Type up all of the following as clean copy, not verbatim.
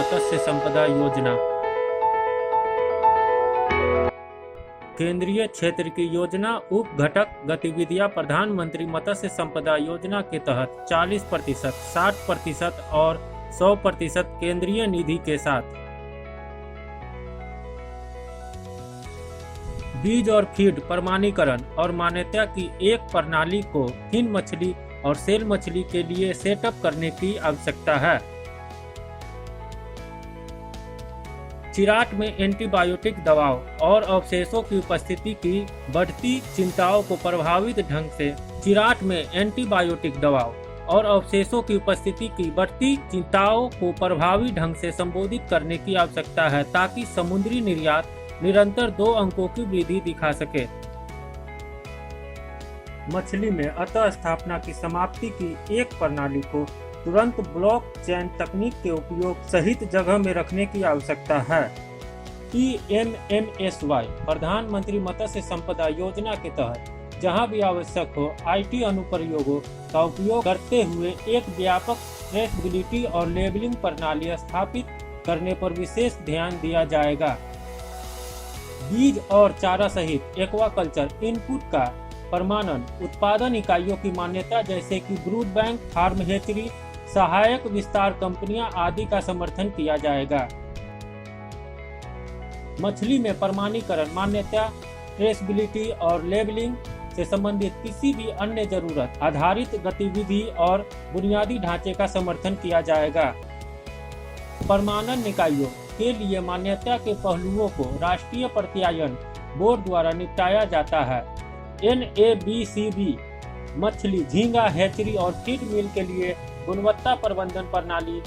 मत्स्य संपदा योजना। केंद्रीय क्षेत्र की योजना उप घटक गतिविधियां प्रधानमंत्री मत्स्य संपदा योजना के तहत 40%, 60% और 100% केंद्रीय निधि के साथ बीज और फीड प्रमाणीकरण और मान्यता की एक प्रणाली को फिन मछली और सेल मछली के लिए सेटअप करने की आवश्यकता है। चिराट में एंटीबायोटिक दवाओं और अवशेषों की उपस्थिति की बढ़ती चिंताओं को प्रभावित ढंग से चिराट में एंटीबायोटिक दवाओं और अवशेषों की उपस्थिति की बढ़ती चिंताओं को प्रभावी ढंग से संबोधित करने की आवश्यकता है ताकि समुद्री निर्यात निरंतर 2 अंकों की वृद्धि दिखा सके। मछली में अंतः स्थापना की समाप्ति की एक प्रणाली को तुरंत ब्लॉकचेन तकनीक के उपयोग सहित जगह में रखने की आवश्यकता है। PMMSY प्रधानमंत्री मत्स्य संपदा योजना के तहत जहां भी आवश्यक हो IT अनुप्रयोगों का उपयोग करते हुए एक व्यापक ट्रेसेबिलिटी और लेबलिंग प्रणाली स्थापित करने पर विशेष ध्यान दिया जाएगा। बीज और चारा सहित एक्वाकल्चर इनपुट का प्रमाणन, उत्पादन इकाइयों की मान्यता जैसे कि ब्रूड बैंक, फार्म हेचरी, सहायक विस्तार कंपनियां आदि का समर्थन किया जाएगा। मछली में प्रमाणीकरण, मान्यता, ट्रेसेबिलिटी और लेबलिंग से संबंधित किसी भी अन्य जरूरत आधारित गतिविधि और बुनियादी ढांचे का समर्थन किया जाएगा। प्रमाणन निकायों के लिए मान्यता के पहलुओं को राष्ट्रीय प्रत्यायन बोर्ड द्वारा निपटाया जाता है। NABCB मछली, झींगा, हैचरी और फीड मिल के लिए गुणवत्ता प्रबंधन प्रणाली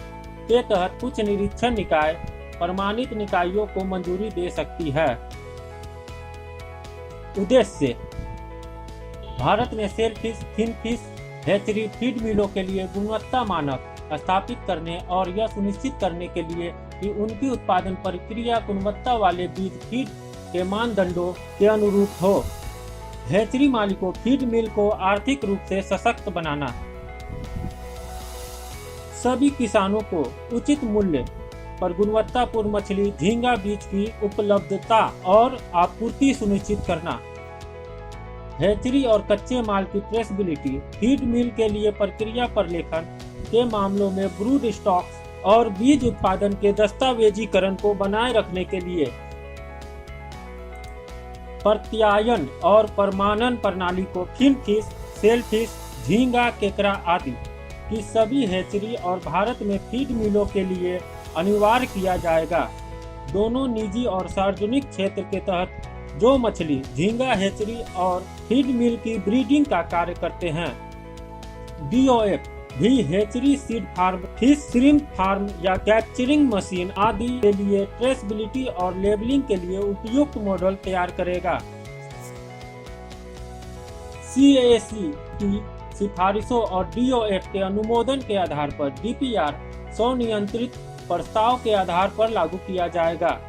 के तहत कुछ निरीक्षण निकाय प्रमाणित निकायों को मंजूरी दे सकती है। उद्देश्य: भारत में shellfish, finfish, hatchery, feed मिलों के लिए गुणवत्ता मानक स्थापित करने और यह सुनिश्चित करने के लिए कि उनकी उत्पादन प्रक्रिया गुणवत्ता वाले बीज फीड के मानदंडों के अनुरूप हो। हैचरी मालिकों, फीड मिल को आर्थिक रूप से सशक्त बनाना। सभी किसानों को उचित मूल्य पर गुणवत्तापूर्ण मछली, झींगा बीज की उपलब्धता और आपूर्ति सुनिश्चित करना। हैचरी और कच्चे माल की ट्रेसेबिलिटी, फीड मिल के लिए प्रक्रिया प्रलेखन के मामलों में ब्रूड स्टॉक्स और बीज उत्पादन के दस्तावेजीकरण को बनाए रखने के लिए प्रत्यायन और प्रमाणन प्रणाली को फिन फिश, सेल फिश, झींगा, केकड़ा आदि की सभी हैचरी और भारत में फीड मिलों के लिए अनिवार्य किया जाएगा। दोनों निजी और सार्वजनिक क्षेत्र के तहत जो मछली, झींगा, हैचरी और फीड मिल की ब्रीडिंग का कार्य करते हैं। DOF भी hatchery, seed farm, fish shrimp farm या कैप्चरिंग मशीन आदि के लिए ट्रेसेबिलिटी और लेबलिंग के लिए उपयुक्त मॉडल तैयार करेगा। CAC की सिफारिशों और DOF के अनुमोदन के आधार पर DPR स्वनियंत्रित प्रस्ताव के आधार पर लागू किया जाएगा।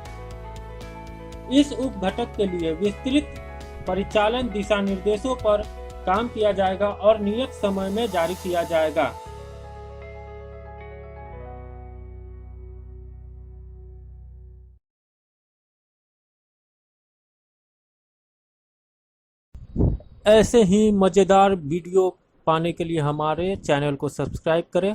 इस उप घटक के लिए विस्तृत परिचालन दिशा निर्देशों पर काम किया जाएगा और नियत समय में जारी किया जाएगा। ऐसे ही मजेदार वीडियो पाने के लिए हमारे चैनल को सब्सक्राइब करें।